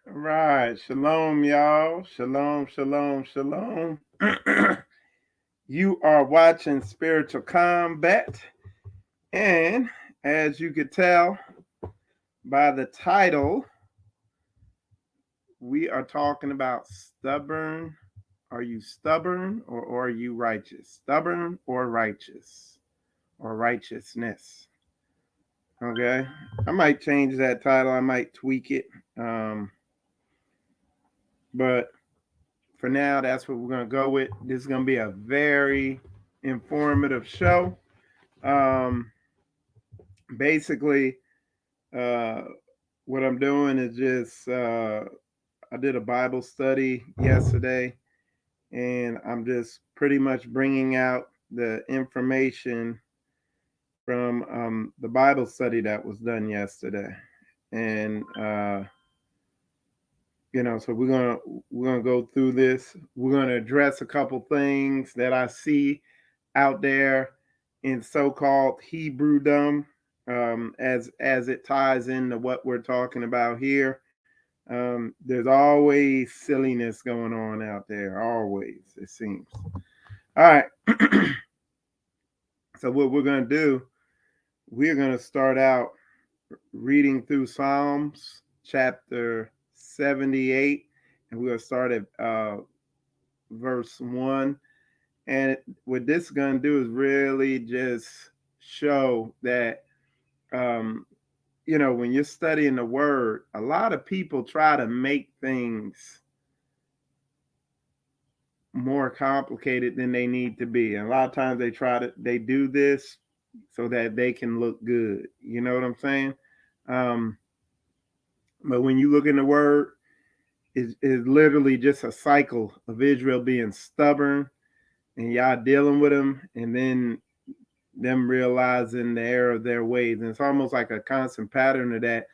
All right. Shalom, y'all. Shalom, shalom, shalom. You are watching Spiritual Combat. And as you could tell by the title, we are talking about stubborn. Are you stubborn or are you righteous? Stubborn or righteous or righteousness? Okay. I might change that title. I might tweak it. But for now, that's what we're going to go with. This is going to be a very informative show. Um, Basically, uh, what I'm doing is just I did a Bible study yesterday, and I'm just pretty much bringing out the information from the Bible study that was done yesterday, and so we're gonna go through this. We're gonna address a couple things that I see out there in so-called Hebrewdom, as it ties into what we're talking about here. There's always silliness going on out there. Always, it seems. All right. So what we're gonna do, we're gonna start out reading through Psalms chapter 78, and we're gonna start at verse 1. And what this is going to do is really just show that, when you're studying the word, a lot of people try to make things more complicated than they need to be. And a lot of times they do this so that they can look good. You know what I'm saying? But when you look in the word, it's literally just a cycle of Israel being stubborn and y'all dealing with them, and then them realizing the error of their ways. And it's almost like a constant pattern of that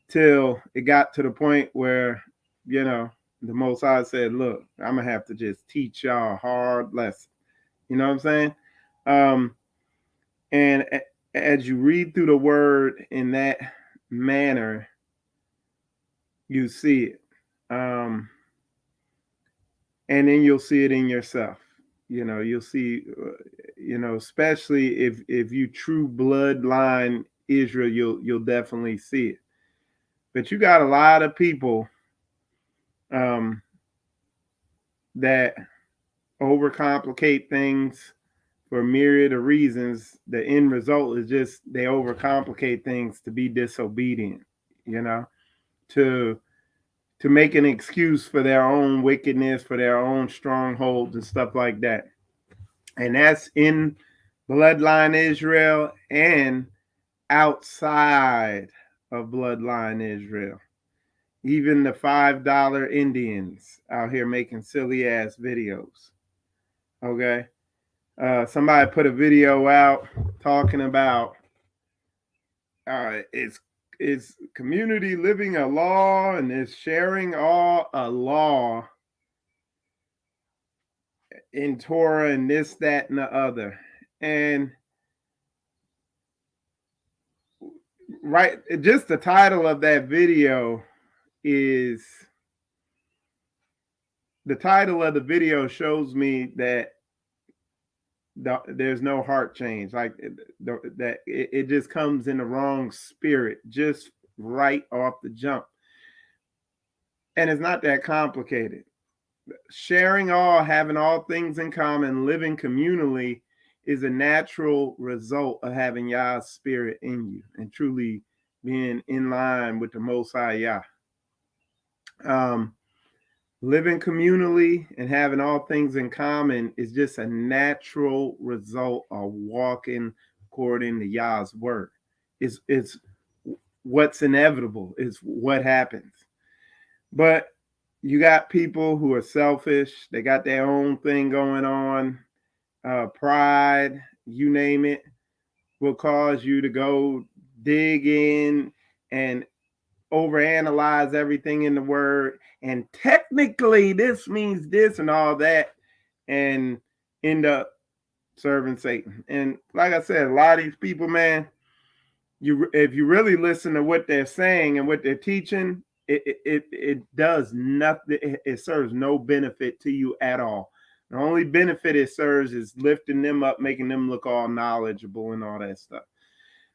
till it got to the point where, the Most High said, look, I'm going to have to just teach y'all a hard lesson. You know what I'm saying? And as you read through the word in that manner, you see it. And then you'll see it in yourself. You'll see, especially if you true bloodline Israel, you'll definitely see it. But you got a lot of people that overcomplicate things for a myriad of reasons. The end result is just they overcomplicate things to be disobedient, to make an excuse for their own wickedness, for their own strongholds and stuff like that. And that's in bloodline Israel and outside of bloodline Israel. Even the $5 Indians out here making silly ass videos. Okay. Somebody put a video out talking about is community living a law, and is sharing all a law in Torah and this, that, and the other. And right, just the title of that video is, the title of the video shows me that there's no heart change. Like that it just comes in the wrong spirit, just right off the jump. And it's not that complicated. Sharing all, having all things in common, living communally is a natural result of having Yah's spirit in you and truly being in line with the Most High Yah. Living communally and having all things in common is just a natural result of walking according to Yah's word. It's what's inevitable. It's what happens. But you got people who are selfish. They got their own thing going on. Pride, you name it, will cause you to go dig in and overanalyze everything in the word. And technically, this means this and all that, and end up serving Satan. And like I said, a lot of these people, man, if you really listen to what they're saying and what they're teaching, it does nothing. It serves no benefit to you at all. The only benefit it serves is lifting them up, making them look all knowledgeable and all that stuff.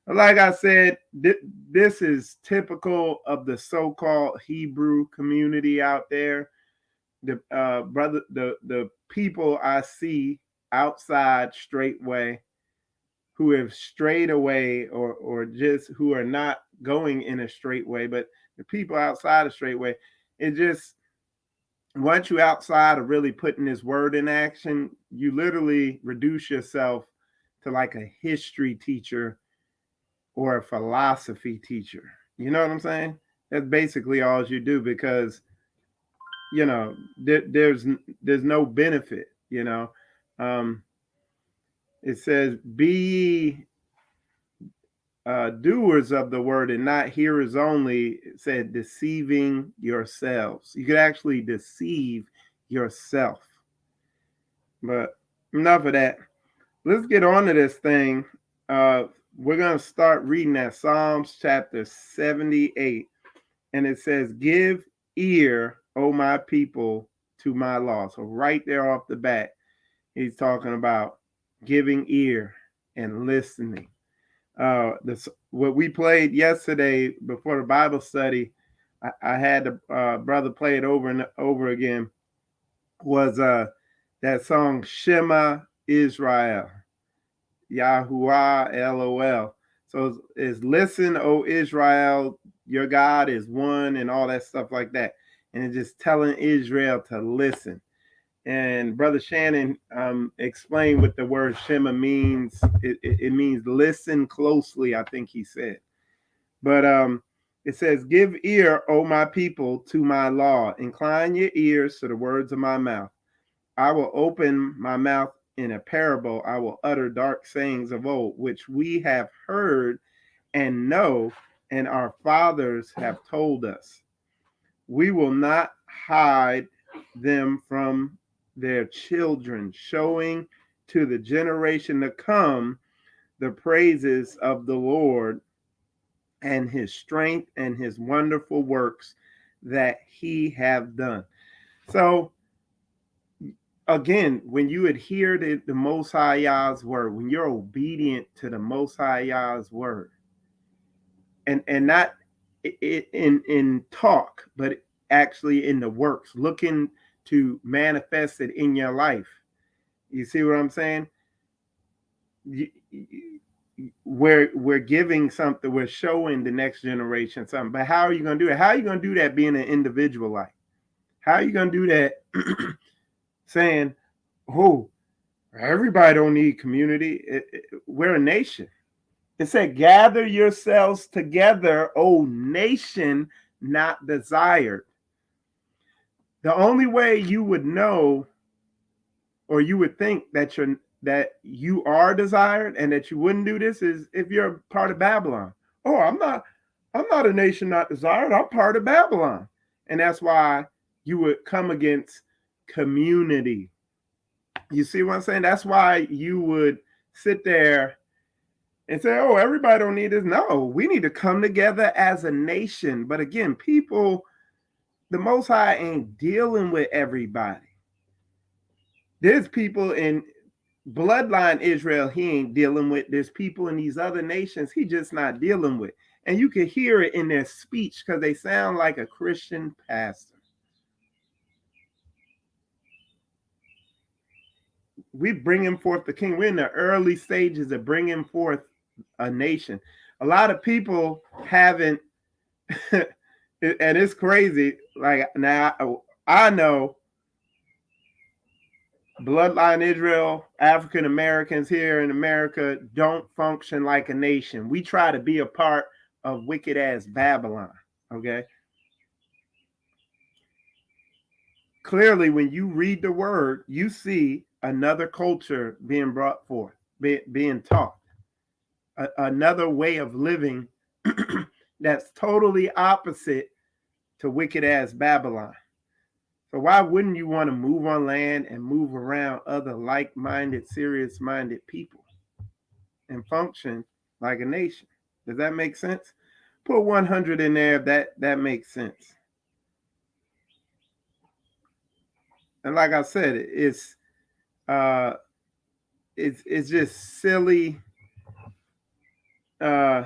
Like I said, this is typical of the so-called Hebrew community out there. The people I see outside straightway who have strayed away, or just who are not going in a straight way, but the people outside a straight way, it just, once you outside of really putting this word in action, you literally reduce yourself to like a history teacher or a philosophy teacher. You know what I'm saying? That's basically all you do, because there's no benefit. It says, be doers of the word and not hearers only. It said, deceiving yourselves. You could actually deceive yourself. But enough of that. Let's get on to this thing. We're going to start reading at Psalms chapter 78. And it says, give ear, O my people, to my law. So right there off the bat, he's talking about giving ear and listening. What we played yesterday before the Bible study, I had the brother play it over and over again, was that song, Shema Israel, Yahuwah LOL. So it's listen, O Israel, your God is one, and all that stuff like that. And it's just telling Israel to listen. And Brother Shannon explained what the word Shema means. It means listen closely, I think he said. But it says, give ear, O my people, to my law. Incline your ears to the words of my mouth. I will open my mouth in a parable. I will utter dark sayings of old, which we have heard and know, and our fathers have told us. We will not hide them from their children, showing to the generation to come the praises of the Lord and his strength and his wonderful works that he have done. So again, when you adhere to the Most High Yah's word, when you're obedient to the Most High Yah's word, and not in talk, but actually in the works, looking to manifest it in your life. You see what I'm saying? We're giving something, we're showing the next generation something. But how are you going to do it? How are you going to do that being an individual life? How are you going to do that saying, oh, everybody don't need community? We're a nation. It said, gather yourselves together, O nation not desired. The only way you would know, or you would think that you are desired and that you wouldn't do this, is if you're part of Babylon. Oh, I'm not a nation not desired. I'm part of Babylon. And that's why you would come against community. You see what I'm saying? That's why you would sit there and say, oh, everybody don't need this. No, we need to come together as a nation. But again, people, the Most High ain't dealing with everybody. There's people in bloodline Israel he ain't dealing with. There's people in these other nations he just not dealing with. And you can hear it in their speech because they sound like a Christian pastor. We bringing forth the king. We're in the early stages of bringing forth a nation. A lot of people haven't, and it's crazy. Like now, I know bloodline Israel, African Americans here in America don't function like a nation. We try to be a part of wicked ass Babylon. Okay. Clearly, when you read the word, you see another culture being brought forth, being taught, another way of living that's totally opposite to wicked ass Babylon. So why wouldn't you want to move on land and move around other like-minded, serious-minded people and function like a nation? Does that make sense? Put 100 in there if that makes sense. And like I said, uh, it's just silly. Uh,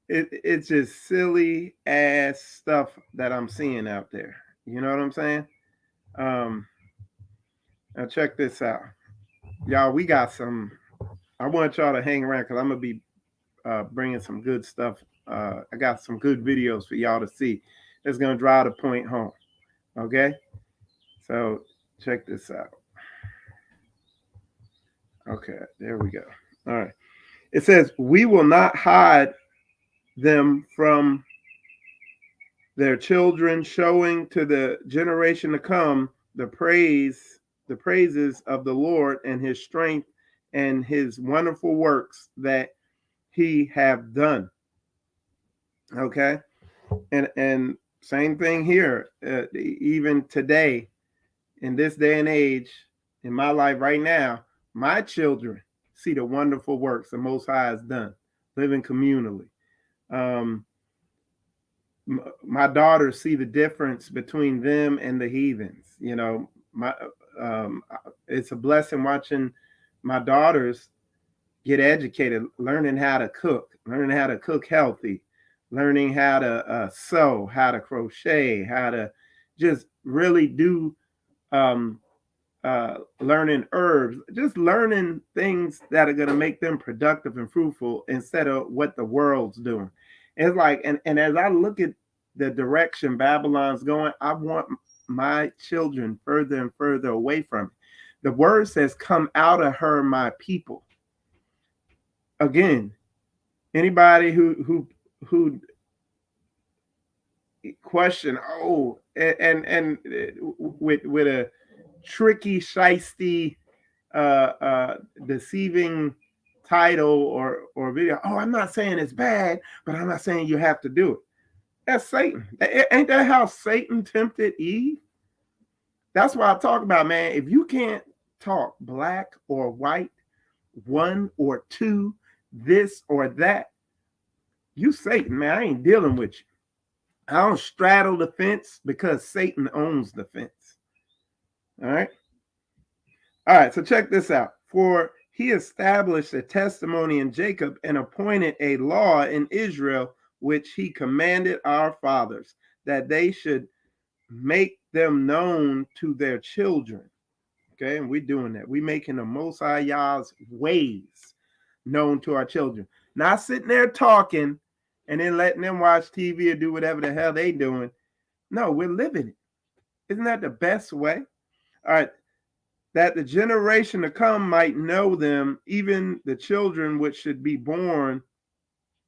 it's just silly ass stuff that I'm seeing out there. You know what I'm saying? Um, Now check this out, y'all. We got some. I want y'all to hang around because I'm gonna be bringing some good stuff. I got some good videos for y'all to see. That's gonna drive the point home. Okay, so check this out. Okay, there we go. All right. It says, "We will not hide them from their children, showing to the generation to come the praises of the Lord and his strength and his wonderful works that he have done." Okay. And same thing here. Even today, in this day and age, in my life right now, my children see the wonderful works the Most High has done, living communally. Um, my daughters see the difference between them and the heathens. You know, um, it's a blessing watching my daughters get educated, learning how to cook healthy, learning how to sew, how to crochet, how to just really do learning herbs, just learning things that are going to make them productive and fruitful instead of what the world's doing. It's like, and as I look at the direction Babylon's going, I want my children further and further away from it. The word says, "Come out of her, my people." Again, anybody who question, oh, and with a tricky, shisty, deceiving title or video. Oh, I'm not saying it's bad, but I'm not saying you have to do it. That's Satan. Ain't that how Satan tempted Eve? That's why I talk about, man. If you can't talk black or white, one or two, this or that, you Satan, man. I ain't dealing with you. I don't straddle the fence because Satan owns the fence. All right. All right. So check this out. For he established a testimony in Jacob and appointed a law in Israel, which he commanded our fathers, that they should make them known to their children. Okay. And we're doing that. We're making the Most High Yah's ways known to our children. Not sitting there talking and then letting them watch TV or do whatever the hell they doing. No, we're living it. Isn't that the best way? All right. That the generation to come might know them, even the children which should be born,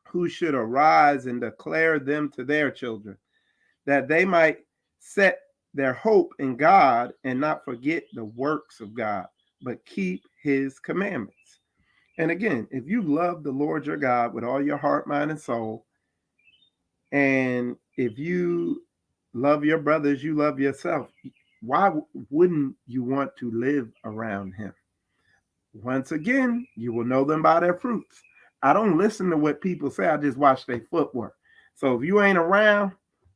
who should arise and declare them to their children, that they might set their hope in God and not forget the works of God, but keep his commandments. And again, if you love the Lord your God with all your heart, mind, and soul, and if you love your brothers, you love yourself, why wouldn't you want to live around him? Once again, you will know them by their fruits. I don't listen to what people say. I just watch their footwork. So if you ain't around,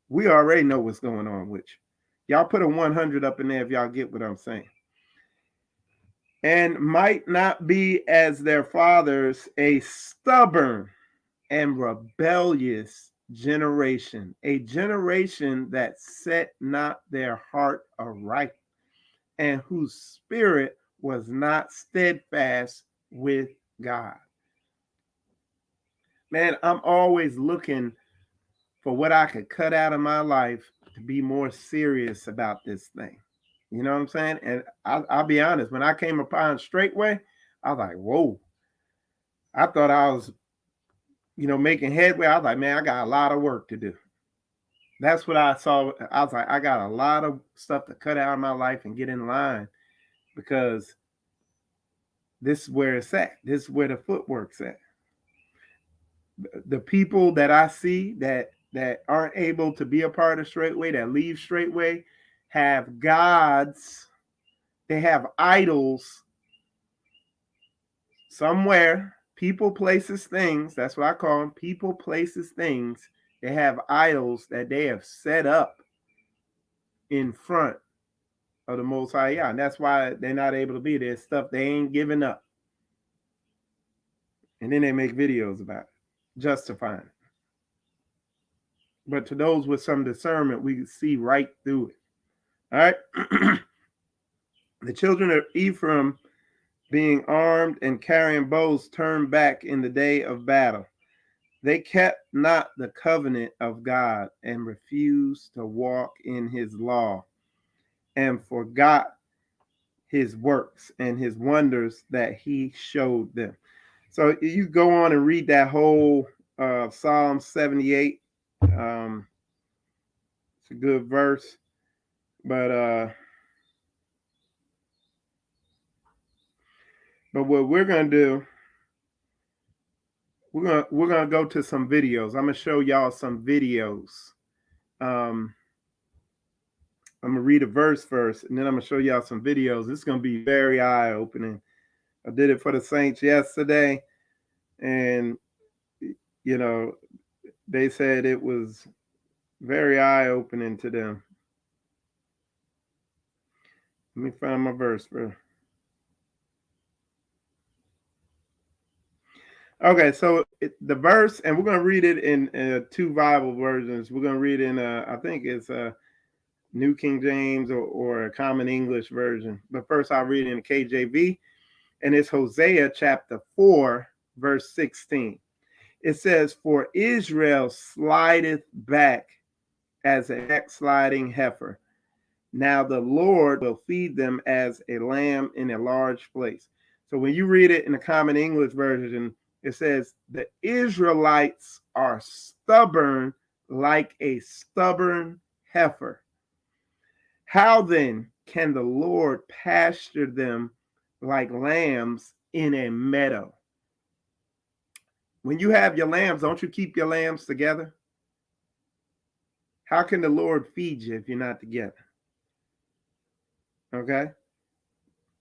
we already know what's going on with you. Y'all put a 100 up in there if y'all get what I'm saying. And might not be as their fathers, a stubborn and rebellious generation, a generation that set not their heart aright, and whose spirit was not steadfast with God. Man, I'm always looking for what I could cut out of my life to be more serious about this thing. You know what I'm saying? And I'll be honest, when I came upon Straightway, I was like, whoa. I thought I was, making headway. I was like, man, I got a lot of work to do. That's what I saw. I was like, I got a lot of stuff to cut out of my life and get in line, because this is where it's at. This is where the footwork's at. The people that I see that aren't able to be a part of Straightway, that leave Straightway, have gods. They have idols somewhere. People, places, things. That's what I call them. People, places, things. They have idols that they have set up in front of the Most High Yah. And that's why they're not able to be there. Stuff they ain't giving up. And then they make videos about it, justifying it. But to those with some discernment, we can see right through it. All right. The children of Ephraim, being armed and carrying bows, turned back in the day of battle. They kept not the covenant of God and refused to walk in his law and forgot his works and his wonders that he showed them. So you go on and read that whole Psalm 78. It's a good verse, but what we're gonna do, we're gonna go to some videos. I'm gonna show y'all some videos. I'm gonna read a verse first, and then I'm gonna show y'all some videos. It's gonna be very eye-opening. I did it for the Saints yesterday, and you know, they said it was very eye-opening to them. Let me find my verse first. Okay, so the verse, and we're going to read it in two Bible versions. We're going to read in, I think it's a New King James or a Common English version. But first I'll read it in the KJV, and it's Hosea chapter 4, verse 16. It says, "For Israel slideth back as a backsliding heifer. Now the Lord will feed them as a lamb in a large place." So when you read it in the Common English version, it says, "The Israelites are stubborn like a stubborn heifer. How then can the Lord pasture them like lambs in a meadow?" When you have your lambs, don't you keep your lambs together? How can the Lord feed you if you're not together? Okay?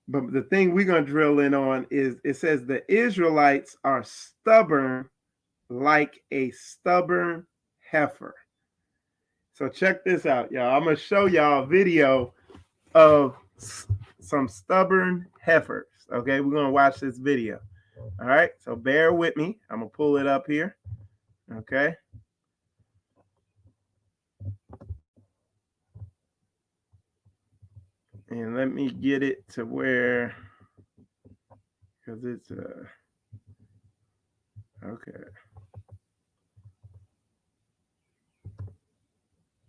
But the thing we're going to drill in on is it says the Israelites are stubborn like a stubborn heifer. So check this out, y'all. I'm going to show y'all a video of some stubborn heifers. Okay, we're going to watch this video. All right, so bear with me. I'm going to pull it up here. Okay. And let me get it to where, because it's okay.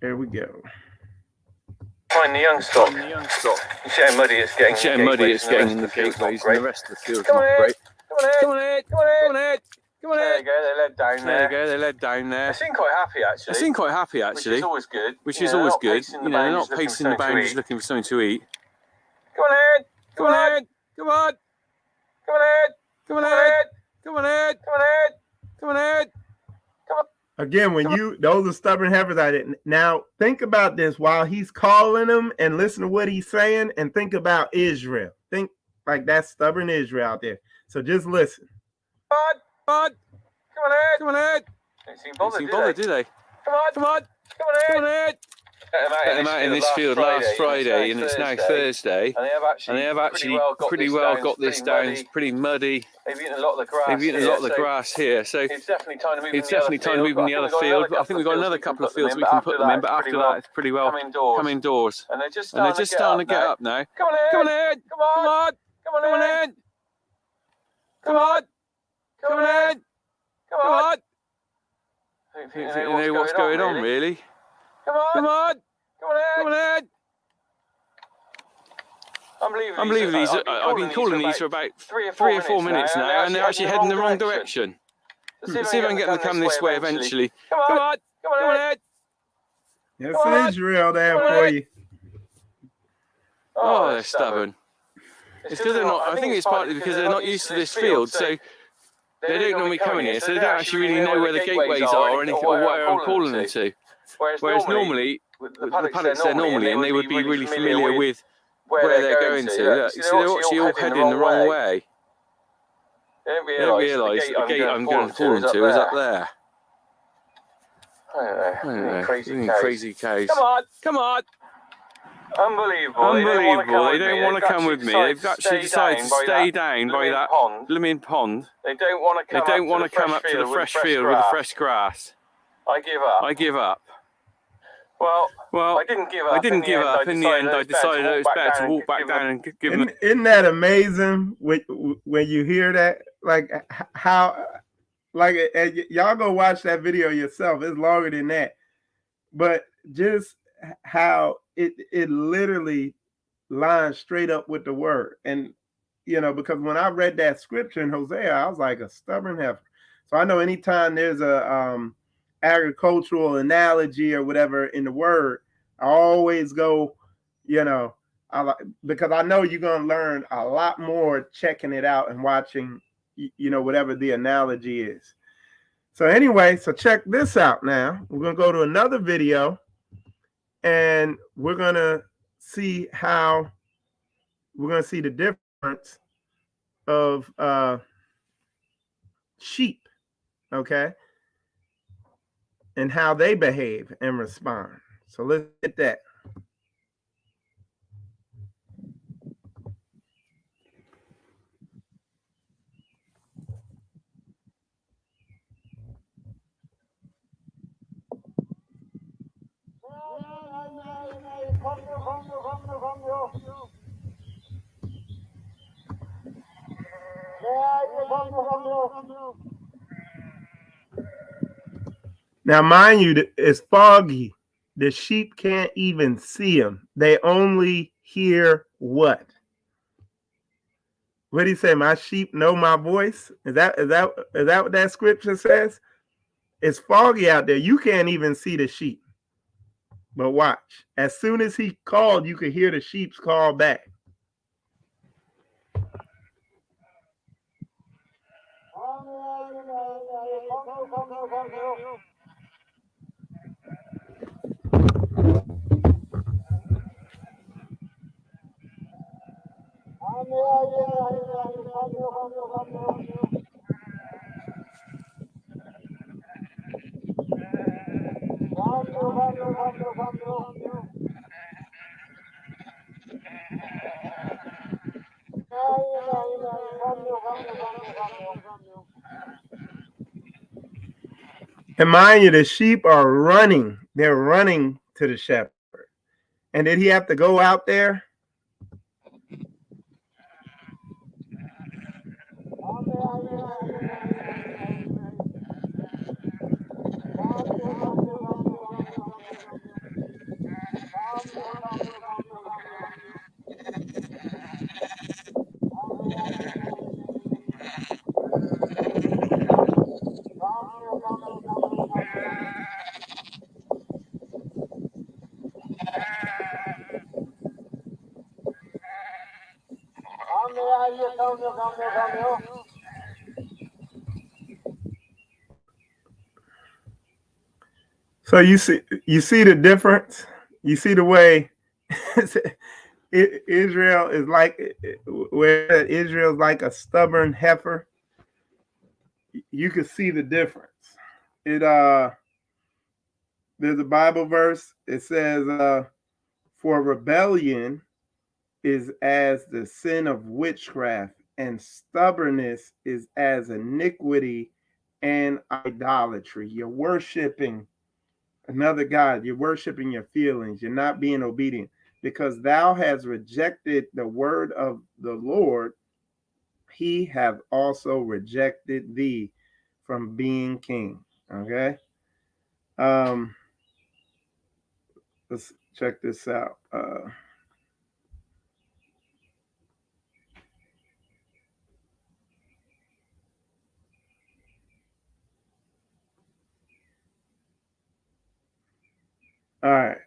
There we go. Find the young stock. You see how muddy it's getting. See how muddy it's getting in the gateways and the rest of the field's not great. Come on, Ed. Come on, Ed. Come on, Ed. Come on, Ed. There you go. They led down there. There you go. They led down there. They seem quite happy actually. They seem quite happy actually. Which is always good. Which is always good. You know, they're not pacing the boundaries looking for something to eat. Come on, Ed. Come on, Ed. Come on. Come on, Ed. Come on, Ed. Come on, Ed. Come on, Ed. Come on, Ed. Come on. Again, when those are stubborn heifers. Now think about this while he's calling them and listen to what he's saying and think about Israel. Think like that stubborn Israel out there. So just listen. Come on, come on, Ed. Come on, Ed. They seem bothered, do they? Come on, come on, come on, Ed. Come on, Ed. Let them out in this field last Friday, and it's now Thursday. And they have actually pretty well got this down. It's pretty muddy. They've eaten a lot of the grass here. So it's definitely time to move in the other field. But I think we've got another couple of fields we can put them in. But after that, it's pretty well come indoors. And they're just starting to get up now. Come on, Ed. Come on, come on, Ed. Come on, come on, Ed. Come on. I don't think they know what's going on, really. Come on, come on, come on, Ed. Come on, Ed. I'm leaving these. I've been calling these for about 3 or 4 minutes now, and they're actually heading in the wrong direction. Let's see if I can get them to come this way eventually. Come on, come on, Ed. That's Israel there for you. Oh, they're stubborn. It's because they're not. I think it's partly because they're not used to this field, so they don't normally come in here, so they don't actually really know where the gateways are or anything, or where I'm calling them to. Whereas normally, the paddocks they're normally in, they would be really familiar with where they're going to. Look, so they're actually all heading the wrong way. They don't realise the gate I'm going to call them to is up there. I don't know. Crazy cows. Come on, come on. Unbelievable. They don't want to come with me. They've actually decided to stay down by that blooming pond. They don't want to come up to the fresh field with the fresh grass. I give up. Well, I didn't give up. In the end, I decided it was better to walk back down and give them. Isn't that amazing when you hear that? Like how, like y'all go watch that video yourself. It's longer than that, but just how it literally lines straight up with the word. And because when I read that scripture in Hosea, I was like, a stubborn heifer. So I know anytime there's a agricultural analogy or whatever in the word, I always go, because I know you're gonna learn a lot more checking it out and watching, whatever the analogy is. So anyway, so check this out now. We're gonna go to another video and we're gonna see the difference of sheep, okay, and how they behave and respond. So let's get that. Now, mind you, it's foggy. The sheep can't even see him. They only hear what? What do you say? My sheep know my voice? Is that what that scripture says? It's foggy out there. You can't even see the sheep. But watch. As soon as he called, you could hear the sheep's call back. And mind you, the sheep are running. They're running to the shepherd. And did he have to go out there? So you see the difference. You see the way Israel is like, where Israel's like a stubborn heifer. You can see the difference. There's a Bible verse. It says, "For rebellion is as the sin of witchcraft, and stubbornness is as iniquity and idolatry." You're worshiping another God. You're worshiping your feelings. You're not being obedient, because thou hast rejected the word of the Lord. He have also rejected thee from being king. Okay. Let's check this out. All right.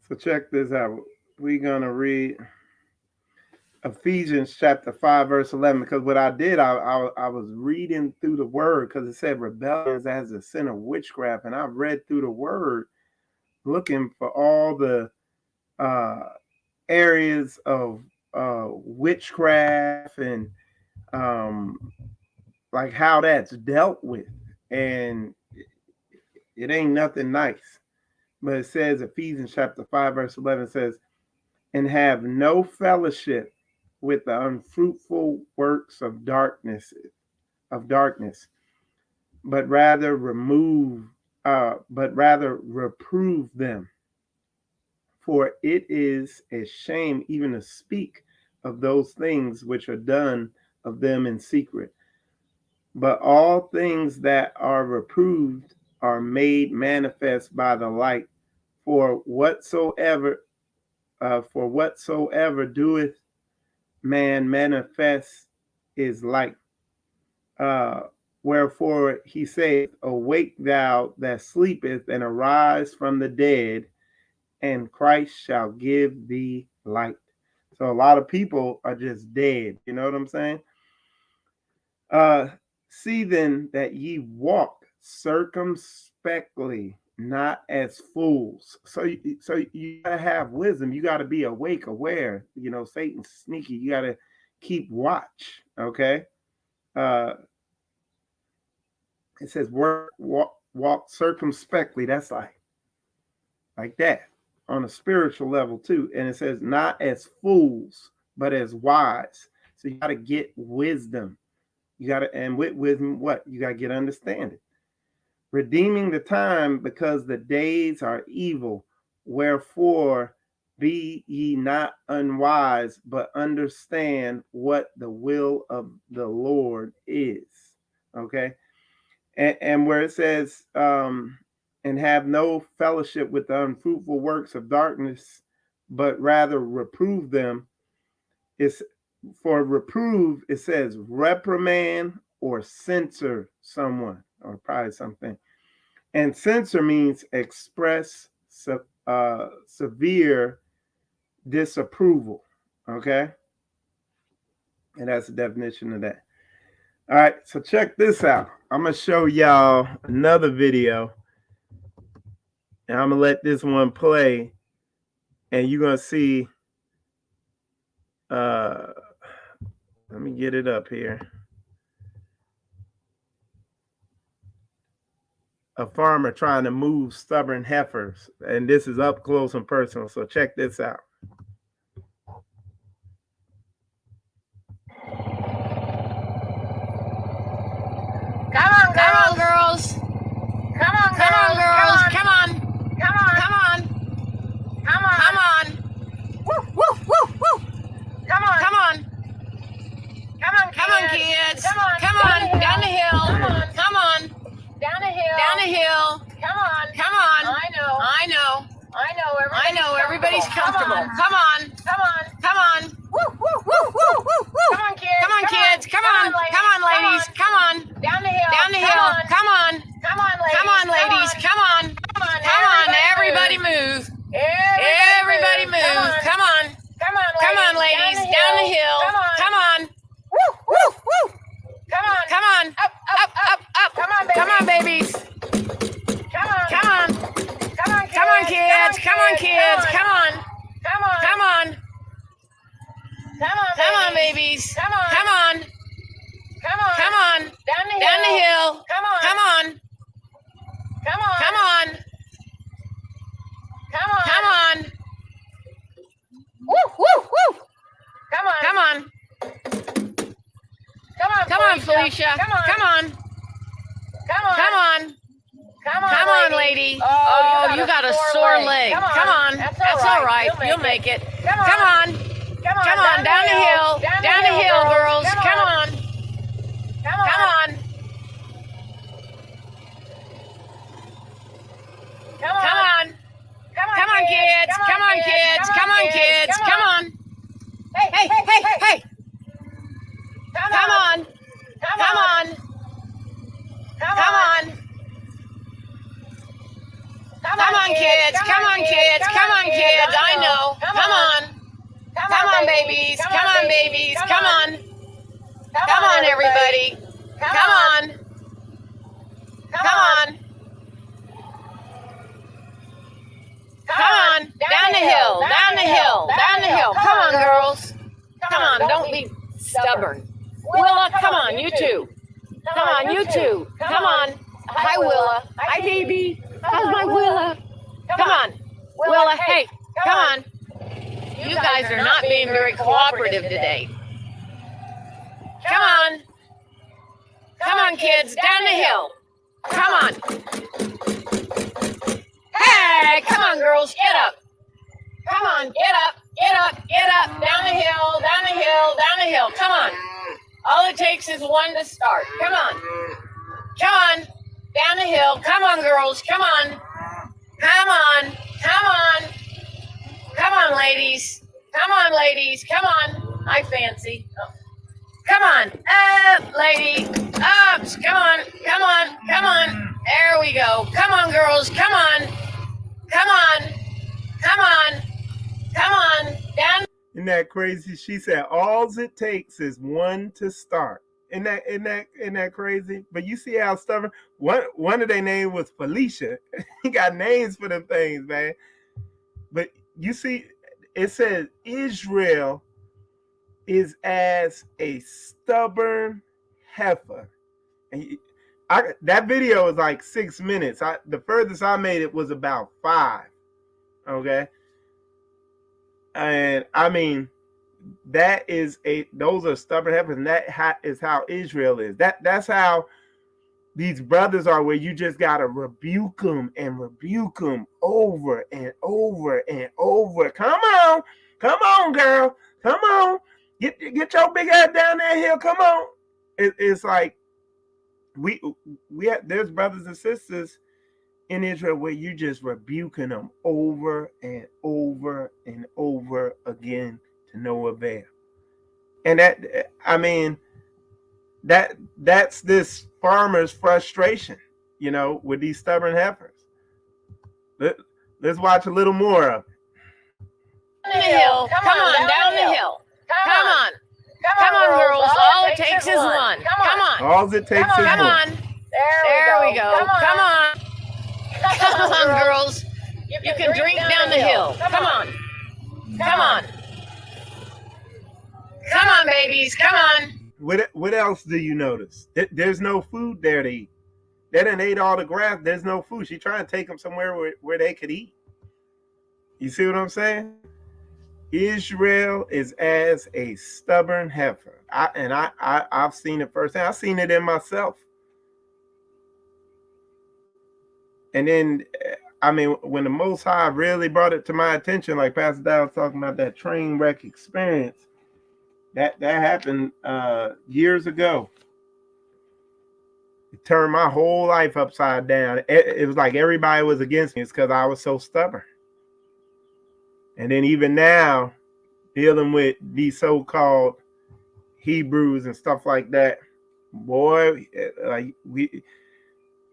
So check this out. We're gonna read Ephesians chapter 5, verse 11, because what I did, I was reading through the word, because it said rebellion is as a sin of witchcraft, and I read through the word looking for all the areas of witchcraft and like how that's dealt with. And It ain't nothing nice. But it says, Ephesians chapter 5, verse 11 says, and have no fellowship with the unfruitful works of darkness, but rather reprove them. For it is a shame even to speak of those things which are done of them in secret. But all things that are reproved are made manifest by the light. For whatsoever doeth man manifest is light. Wherefore he saith, awake thou that sleepeth, and arise from the dead, and Christ shall give thee light. So a lot of people are just dead. You know what I'm saying? See then that ye walk circumspectly, not as fools. So you gotta have wisdom. You gotta be awake, aware. You know, Satan's sneaky. You gotta keep watch. Okay. It says walk circumspectly. That's like that on a spiritual level too. And it says not as fools, but as wise. So you gotta get wisdom. You gotta, and with wisdom, what? You gotta get understanding. Redeeming the time, because the days are evil. Wherefore be ye not unwise, but understand what the will of the Lord is. Okay. And where it says, and have no fellowship with the unfruitful works of darkness, but rather reprove them. It's for reprove, it says reprimand or censor someone, or probably something. And censor means express severe disapproval. Okay. And that's the definition of that. All right. So check this out. I'm going to show y'all another video. And I'm going to let this one play. And you're going to see. Let me get it up here. A farmer trying to move stubborn heifers. And this is up close and personal. So check this out. Come on, girls. Come on, girls. Come on. Woo, woo, woo, woo. Come on, kids. Come on, down the hill. Come on. Down the hill. Come on. I know. Everybody's comfortable. Come on. Woo, woo, woo, woo, woo, woo. Come on, kids. Come on, ladies. Come on. Down the hill. Come on, ladies. Come on. Everybody move. Come on, ladies. Down the hill. Come on. Woo, woo, woo. Come on. Up. Come on, babies. Come on, kids. Come on. Come on, babies. Come on. Down the hill. Come on. Woo, woo, woo. Come on, Felicia. Come on, lady. Oh, you got a sore leg. Come on. That's all right. You'll make it. Come on. Down the hill. Down the hill, girls. Come on. Come on, kids. Come on. Hey. Come on. Kids. I know. Come on, babies. Come on, everybody. Come on. Down the hill. Come on, girls. Come on, don't be stubborn. Willa, come on, you two. Come on. Hi, Willa. Hi, baby. How's my Willa? Come on. Willa, hey, come on. You guys are not being very cooperative today. Come on. Come on, kids, down the hill. Come on. Hey, come on, girls, get up. Come on, get up, get up, get up. Down the hill, down the hill, down the hill. Come on. All it takes is one to start. Come on. Come on. Down the hill. Come on, girls. Come on. Come on. Come on. Come on, ladies. Come on, ladies. Come on. Hi, Fancy. Oh. Come on. Up, lady. Ups. Come on. Come on. Come on. There we go. Come on, girls. Come on. Come on. Come on. Come on. Down. Isn't that crazy? She said all it takes is one to start. Isn't that crazy? But you see how stubborn. One of their names was Felicia. He got names for them things, man. But you see, it says Israel is as a stubborn heifer. And that video is like 6 minutes. The furthest I made it was about 5. Okay. And I mean, those are stubborn heifers, and that is how Israel is. That's how these brothers are, where you just gotta rebuke them over and over and over. Come on, girl, come on, get your big ass down that hill. Come on. It's like there's brothers and sisters in Israel where you just rebuking them over and over and over again to no avail. And that's this farmer's frustration, with these stubborn heifers. Let's watch a little more of it. Down the hill. Come on, down the hill. Come on. Come on, girls. All it takes is one. Come on. All it takes is one. Come on. There we go. Come on. Come on, girls. You can drink down the hill. Come on. Come on. Come on, babies. Come on. What else do you notice? There's no food there to eat. They done ate all the grass. There's no food. She's trying to take them somewhere where they could eat. You see what I'm saying? Israel is as a stubborn heifer. I've seen it firsthand. I've seen it in myself. And then, when the Most High really brought it to my attention, like Pastor Dow was talking about that train wreck experience, that happened years ago. It turned my whole life upside down. It was like everybody was against me. It's because I was so stubborn. And then even now, dealing with these so-called Hebrews and stuff like that, boy,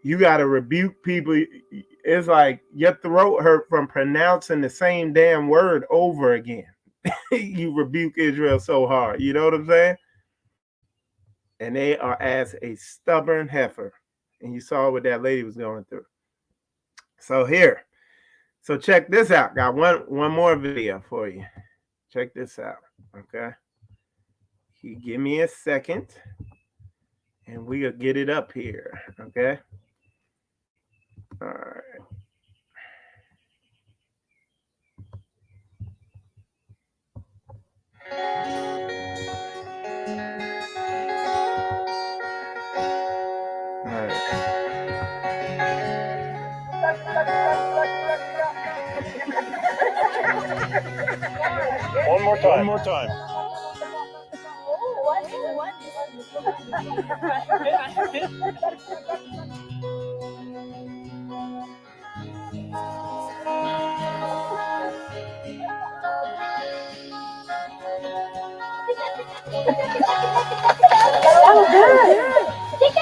you got to rebuke people. It's like your throat hurt from pronouncing the same damn word over again. You rebuke Israel so hard. You know what I'm saying? And they are as a stubborn heifer. And you saw what that lady was going through. So check this out. Got one more video for you. Check this out. Okay. Give me a second. And we'll get it up here. Okay. All right. One more time. Oh, good. Look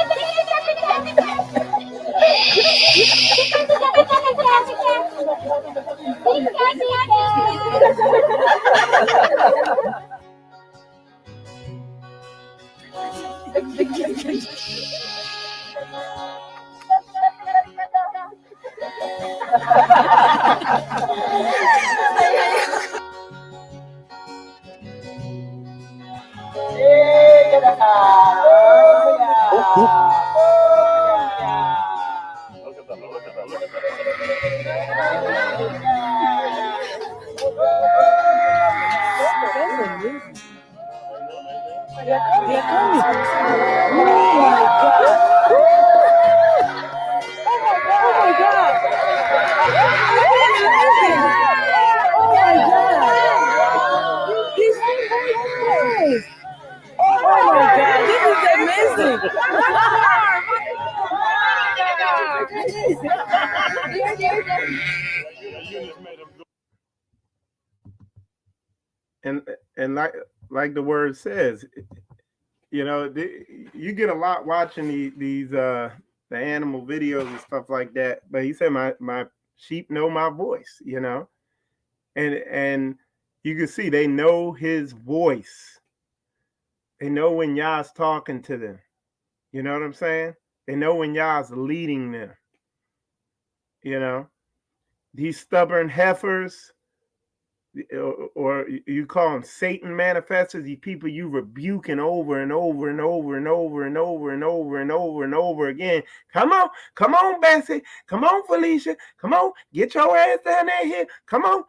at that. And like the word says, you know, you get a lot watching the animal videos and stuff like that. But he said my sheep know my voice, you know, and you can see they know his voice. They know when Yah's talking to them. You know what I'm saying? They know when Yah's leading them. You know, these stubborn heifers, or you call them Satan manifestors, these people you rebuking over and over and over and over and over and over and over and over again. Come on, Bessie. Come on, Felicia. Come on, get your ass down there here. Come on.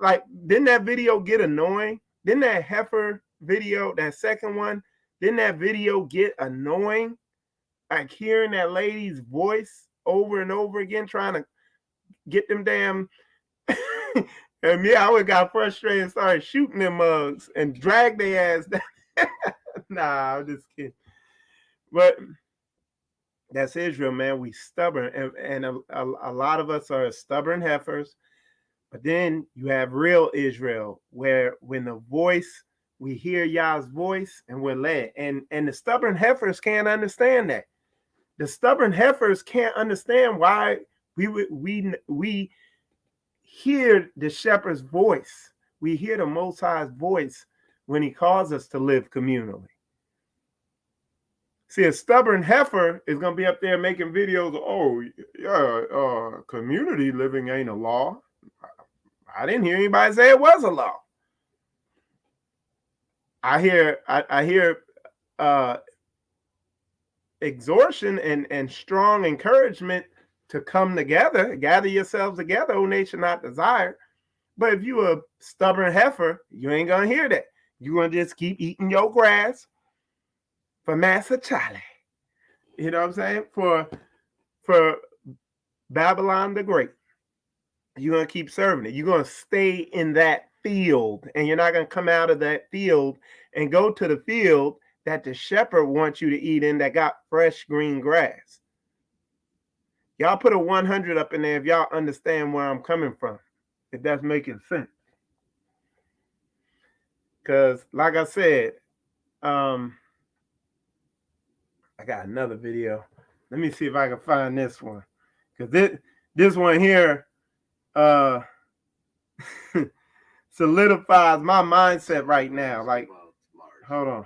Like, didn't that video get annoying? Didn't that heifer video, that second one, didn't that video get annoying? Like hearing that lady's voice over and over again, trying to get them damn. And me, I would got frustrated and started shooting them mugs and drag their ass down. Nah, I'm just kidding. But that's Israel, man. We stubborn, and a lot of us are stubborn heifers. But then you have real Israel, where when the voice, we hear Yah's voice and we're led. And the stubborn heifers can't understand that. The stubborn heifers can't understand why we hear the shepherd's voice. We hear the Most High's voice when he calls us to live communally. See, a stubborn heifer is going to be up there making videos. Oh, yeah, community living ain't a law. I didn't hear anybody say it was a law. I hear exhortation and strong encouragement to come together, gather yourselves together, O nation not desired. But if you a stubborn heifer, you ain't gonna hear that. You're gonna just keep eating your grass for Master Charlie. You know what I'm saying? For Babylon the Great. You're gonna keep serving it. You're gonna stay in that field, and you're not gonna come out of that field and go to the field that the shepherd wants you to eat in, that got fresh green grass. Y'all put a 100 up in there if y'all understand where I'm coming from, if that's making sense. Because, like I said, I got another video. Let me see if I can find this one. Because this one here solidifies my mindset right now. Like, hold on.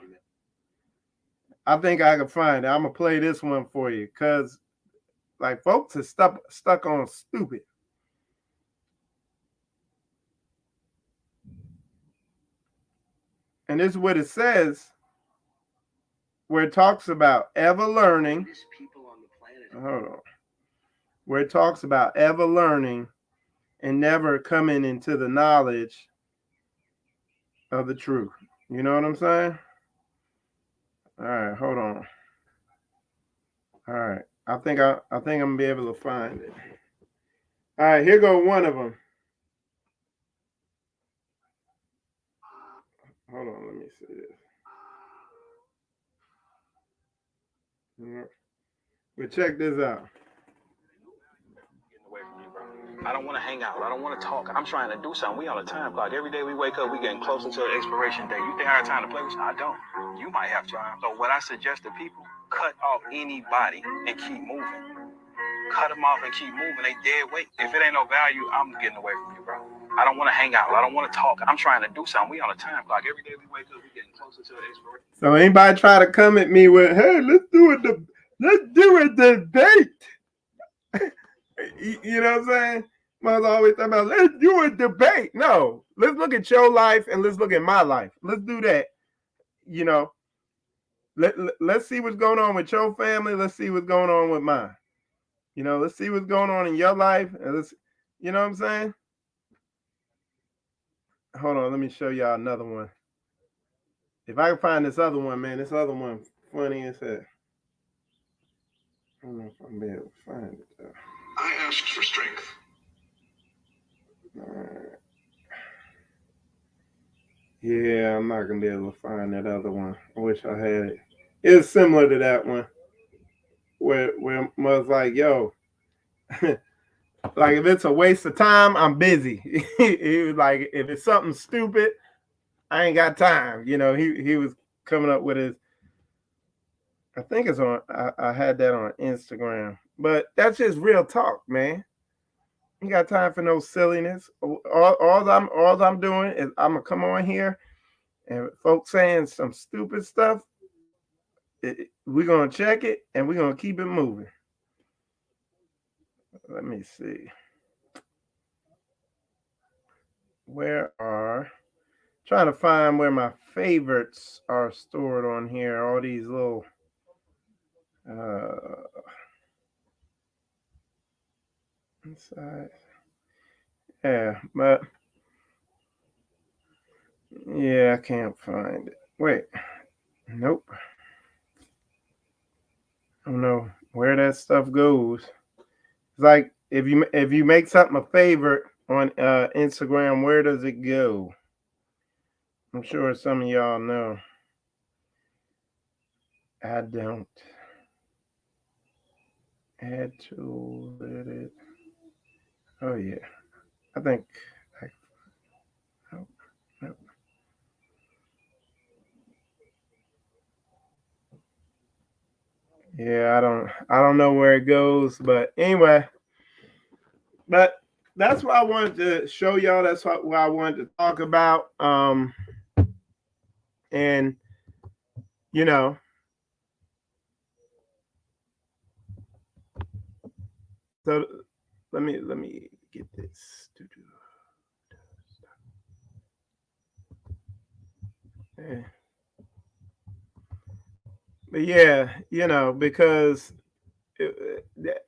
I think I can find it. I'm going to play this one for you. Because, like, folks are stuck on stupid. And this is what it says, where it talks about ever learning. Hold on. Where it talks about ever learning and never coming into the knowledge of the truth. You know what I'm saying? All right, hold on. All right. I think I'm gonna be able to find it. All right, here go one of them. Hold on, let me see this. But check this out. I don't want to hang out. I don't want to talk. I'm trying to do something. We on a time clock. Every day we wake up, we getting closer to the expiration date. You think I have time to play with you? I don't. You might have time. So what I suggest to people, cut off anybody and keep moving. Cut them off and keep moving. They dead weight. If it ain't no value, I'm getting away from you, bro. I don't want to hang out. I don't want to talk. I'm trying to do something. We on a time clock. Every day we wake up, we getting closer to the expiration. So anybody try to come at me with, hey, let's do a debate. You know what I'm saying? Mother always talking about, let's do a debate. No, let's look at your life and let's look at my life. Let's do that. You know, let's see what's going on with your family. Let's see what's going on with mine. You know, let's see what's going on in your life. And let's, you know what I'm saying? Hold on, let me show y'all another one. If I can find this other one, man, this other one funny as hell. I don't know if I'm able to find it though. I asked for strength. All right. Yeah, I'm not gonna be able to find that other one. I wish I had it. It's similar to that one. where was like, yo, like if it's a waste of time, I'm busy. He was like, if it's something stupid, I ain't got time. You know, he was coming up with his. I think it's on. I had that on Instagram, but that's just real talk, man. You got time for no silliness. All I'm doing is I'm gonna come on here and folks saying some stupid stuff. We're gonna check it and we're gonna keep it moving. Let me see. Trying to find where my favorites are stored on here. All these little inside. Yeah, but yeah, I can't find it. Wait. Nope. I don't know where that stuff goes. It's like if you make something a favorite on Instagram, where does it go? I'm sure some of y'all know. I don't. Add to it. Oh yeah. I think. No. Yeah, I don't know where it goes, but anyway. But that's what I wanted to show y'all. That's what I wanted to talk about. And you know, so let me get this. Yeah. But yeah, you know, because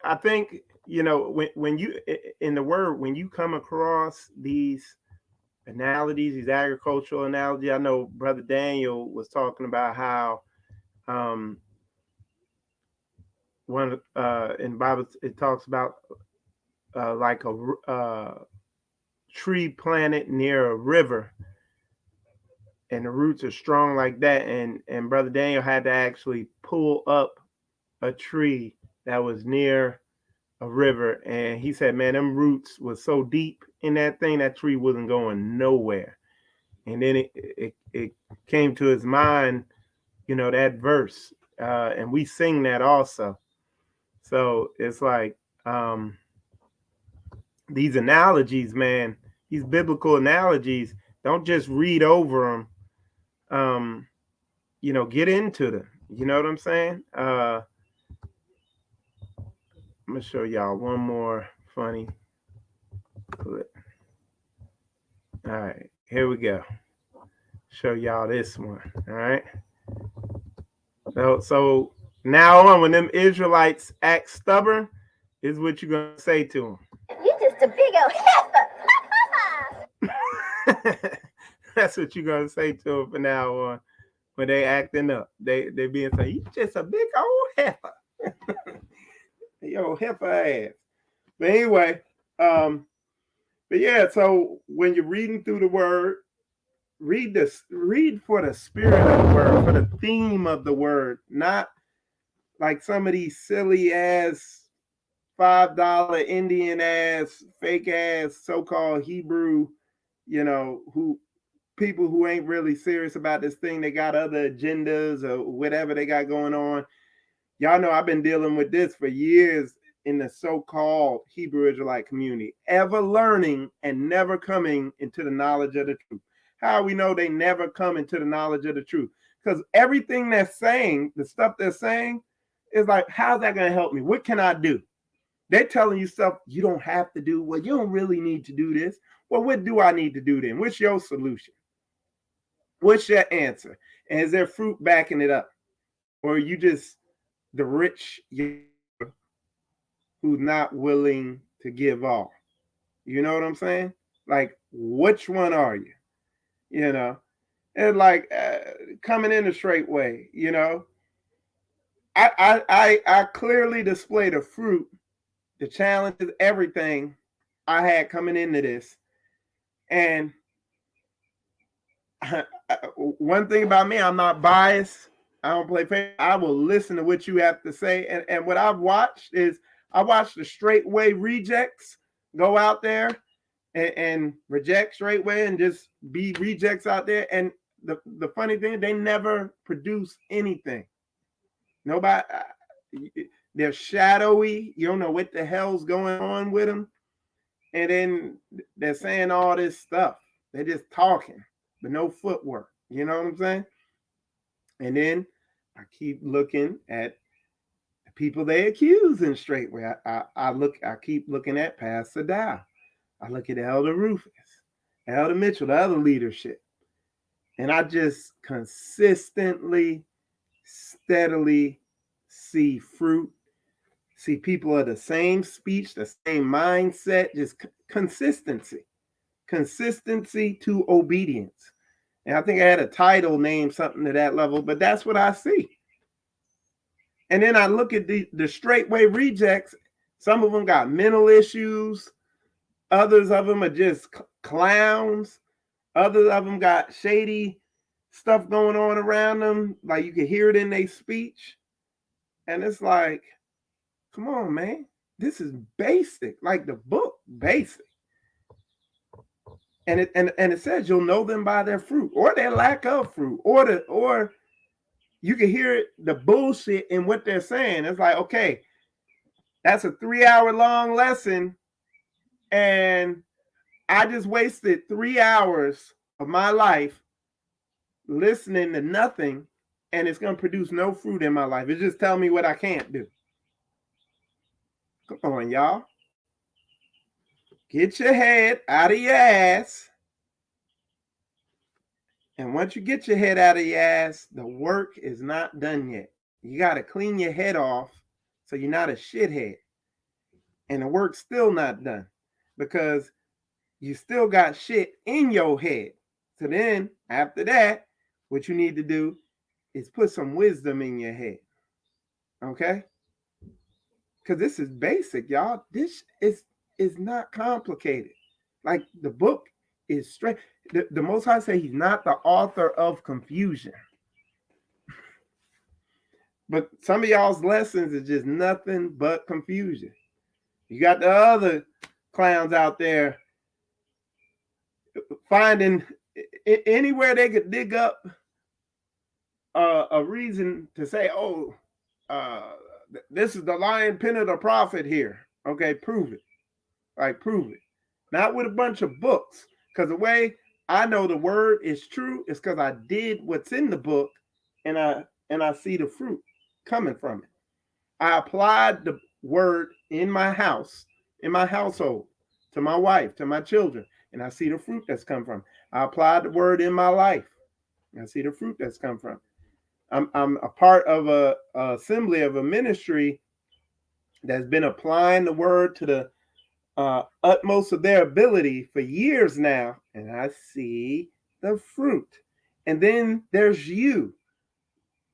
I think, you know, when you in the word, when you come across these analogies, these agricultural analogies, I know Brother Daniel was talking about how one in the Bible it talks about like a tree planted near a river, and the roots are strong like that, and Brother Daniel had to actually pull up a tree that was near a river, and he said, man, them roots was so deep in that thing, that tree wasn't going nowhere. And then it came to his mind, you know, that verse, and we sing that also. So it's like these analogies, man, these biblical analogies, don't just read over them. You know, get into them. You know what I'm saying? I'm gonna show y'all one more funny clip. All right, here we go. Show y'all this one. All right. So now on, when them Israelites act stubborn, is what you're gonna say to them. You just a big old heifer. That's what you're gonna say to them from now on when they acting up. They being saying, you just a big old heifer. Yo, heifer ass. But anyway, but yeah, so when you're reading through the word, read for the spirit of the word, for the theme of the word, not like some of these silly ass $5 Indian ass, fake ass, so-called Hebrew, you know, people who ain't really serious about this thing. They got other agendas or whatever they got going on. Y'all know I've been dealing with this for years in the so-called Hebrew Israelite community, ever learning and never coming into the knowledge of the truth. How we know they never come into the knowledge of the truth? Because everything they're saying, the stuff they're saying, is like, how's that going to help me? What can I do? They're telling you stuff you don't have to do. Well, you don't really need to do this. Well, what do I need to do then? What's your solution? What's your answer? And is there fruit backing it up? Or are you just the rich who's not willing to give all? You know what I'm saying? Like, which one are you? You know? And like coming in a straight way, you know? I clearly display the fruit, the challenges, everything I had coming into this. And one thing about me, I'm not biased. I don't play favorites. I will listen to what you have to say. And what I've watched is I watched the straightway rejects go out there and reject straightway and just be rejects out there. And the funny thing, they never produce anything. Nobody, they're shadowy. You don't know what the hell's going on with them. And then they're saying all this stuff. They're just talking, but no footwork. You know what I'm saying? And then I keep looking at the people they accuse in straightway. I keep looking at Pastor Dow. I look at Elder Rufus, Elder Mitchell, the other leadership. And I just consistently, steadily see fruit, see people of the same speech, the same mindset, just consistency to obedience. And I think I had a title named something to that level, but that's what I see. And then I look at the straightway rejects. Some of them got mental issues. Others of them are just clowns. Others of them got shady stuff going on around them. Like you can hear it in their speech. And it's like, come on, man. This is basic, like the book, basic. And it says you'll know them by their fruit or their lack of fruit, or you can hear the bullshit in what they're saying. It's like, okay, that's a 3-hour long lesson, and I just wasted 3 hours of my life listening to nothing, and it's going to produce no fruit in my life. It's just telling me what I can't do. Come on, y'all. Get your head out of your ass. And once you get your head out of your ass, the work is not done yet. You got to clean your head off so you're not a shithead. And the work's still not done because you still got shit in your head. So then after that, what you need to do is put some wisdom in your head. Okay? Because this is basic, y'all. This is not complicated. Like the book is straight. The Most High say he's not the author of confusion. But some of y'all's lessons is just nothing but confusion. You got the other clowns out there finding anywhere they could dig up a reason to say, oh, this is the lion pen of the prophet here. Okay, prove it. Like, prove it. Not with a bunch of books. Because the way I know the word is true is because I did what's in the book and I see the fruit coming from it. I applied the word in my house, in my household, to my wife, to my children, and I see the fruit that's come from it. I applied the word in my life. And I see the fruit that's come from it. I'm a part of a assembly of a ministry that's been applying the word to the utmost of their ability for years now, and I see the fruit. And then there's you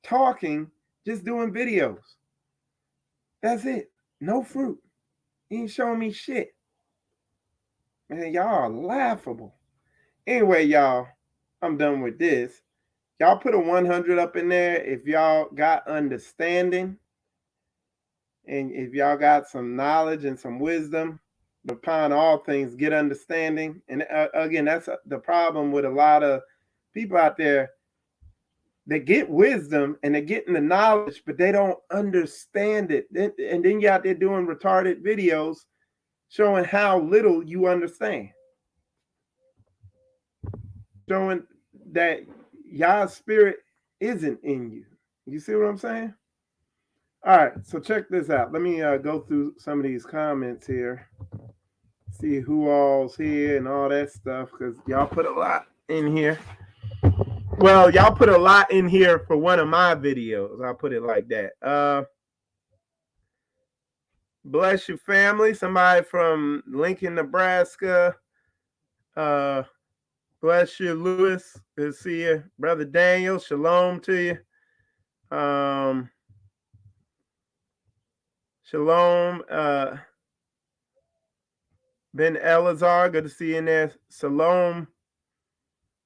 talking, just doing videos. That's it. No fruit. You ain't showing me shit. Man, y'all are laughable. Anyway, y'all, I'm done with this. Y'all put a 100 up in there if y'all got understanding and if y'all got some knowledge and some wisdom. Upon all things, get understanding. And again, that's the problem with a lot of people out there. They get wisdom and they're getting the knowledge, but they don't understand it. And then you're out there doing retarded videos showing how little you understand. Showing that Yah's spirit isn't in you. You see what I'm saying? All right, so check this out. Let me go through some of these comments here. See who all's here and all that stuff, because y'all put a lot in here. Well, y'all put a lot in here for one of my videos. I'll put it like that. Bless you, family. Somebody from Lincoln, Nebraska. Bless you, Lewis. Good to see you. Brother Daniel, shalom to you. Shalom. Ben Elazar, good to see you in there. Shalom.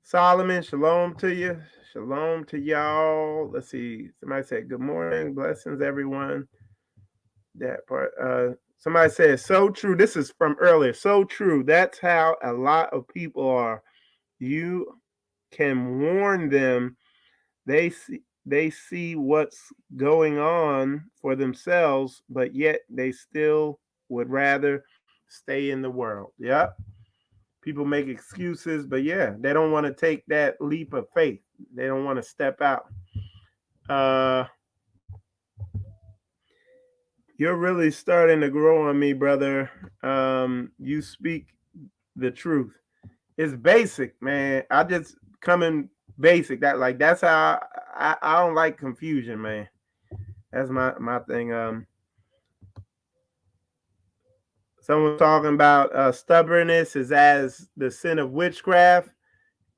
Solomon, shalom to you. Shalom to y'all. Let's see. Somebody said good morning, blessings, everyone. That part. Somebody said so true. This is from earlier. So true. That's how a lot of people are. You can warn them. They see what's going on for themselves, but yet they still would rather stay in the world. Yep. People make excuses, but yeah, they don't want to take that leap of faith. They don't want to step out. You're really starting to grow on me, brother. You speak the truth. It's basic, man. I just come in basic. That's how I don't like confusion, man. That's my thing. Someone talking about stubbornness is as the sin of witchcraft.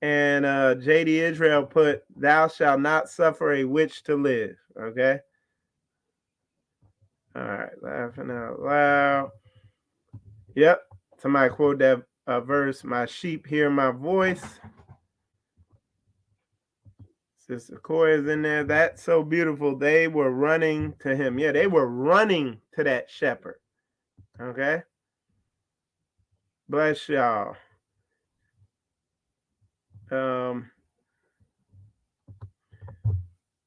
And JD Israel put, thou shalt not suffer a witch to live. Okay. All right. Laughing out loud. Yep. Somebody quote that verse. My sheep hear my voice. Sister Coy is in there. That's so beautiful. They were running to him. Yeah, they were running to that shepherd. Okay. Bless y'all. The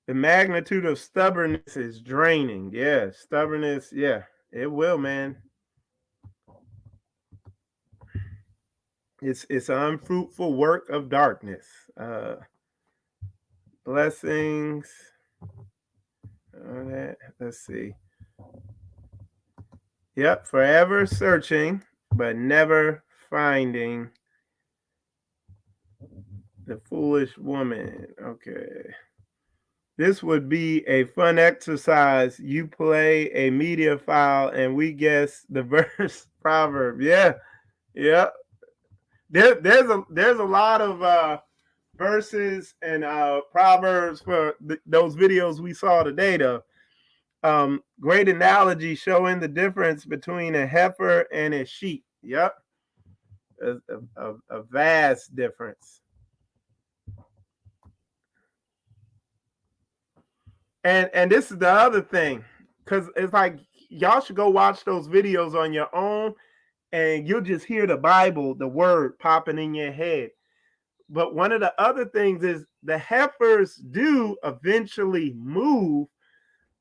magnitude of stubbornness is draining. Yeah, stubbornness. Yeah, it will, man. It's an unfruitful work of darkness. Blessings. Let's see. Yep, forever searching, but never finding the foolish woman. Okay. This would be a fun exercise. You play a media file and we guess the verse proverb. Yeah. Yeah. There's a lot of verses and proverbs for those videos we saw today, though. Great analogy showing the difference between a heifer and a sheep. Yep. A vast difference. And this is the other thing, because it's like y'all should go watch those videos on your own and you'll just hear the Bible, the word popping in your head. But one of the other things is the heifers do eventually move,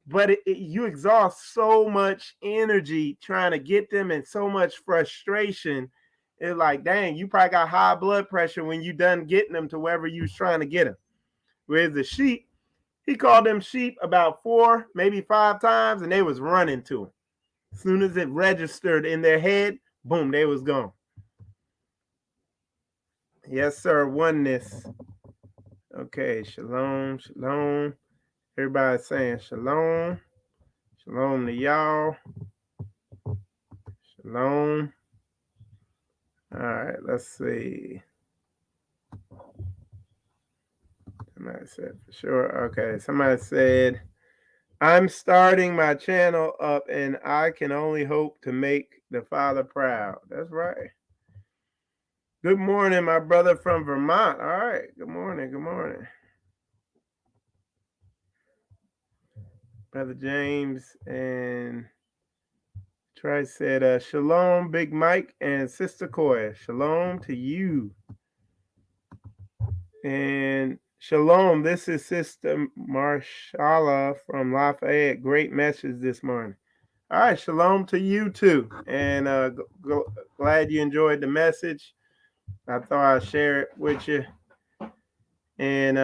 but you exhaust so much energy trying to get them and so much frustration. It's like, dang, you probably got high blood pressure when you done getting them to wherever you was trying to get them. Whereas the sheep, he called them sheep about 4, maybe 5 times, and they was running to him. As soon as it registered in their head, boom, they was gone. Yes, sir. Oneness. Okay. Shalom. Shalom. Everybody saying shalom. Shalom to y'all. Shalom. All right. Let's see. Somebody said for sure. Okay. Somebody said, I'm starting my channel up and I can only hope to make the Father proud. That's right. Good morning, my brother from Vermont. All right. Good morning. Good morning. Brother James and Troy said, shalom, Big Mike and Sister Coy. Shalom to you. And shalom, this is Sister Marshala from Lafayette. Great message this morning. All right, shalom to you too. And glad you enjoyed the message. I thought I'd share it with you. And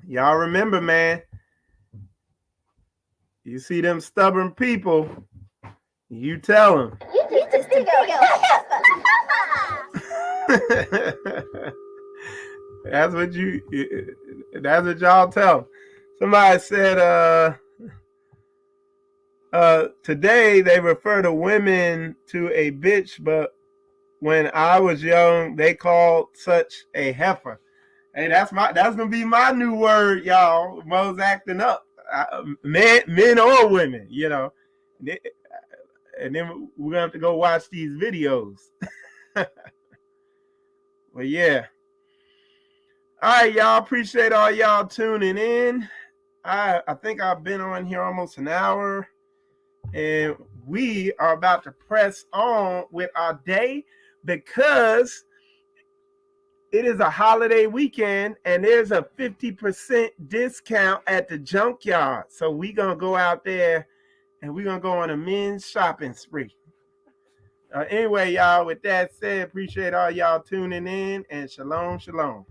y'all remember, man, you see them stubborn people, you tell them. You just a big That's what y'all tell them. Somebody said today they refer to women to a bitch, but when I was young, they called such a heifer. Hey, that's gonna be my new word, y'all. Mo's acting up. Men or women, you know. And then we're gonna have to go watch these videos. But yeah. All right, y'all. Appreciate all y'all tuning in. I think I've been on here almost an hour, and we are about to press on with our day because it is a holiday weekend and there's a 50% discount at the junkyard. So we're going to go out there and we're going to go on a men's shopping spree. Anyway, y'all, with that said, appreciate all y'all tuning in, and shalom, shalom.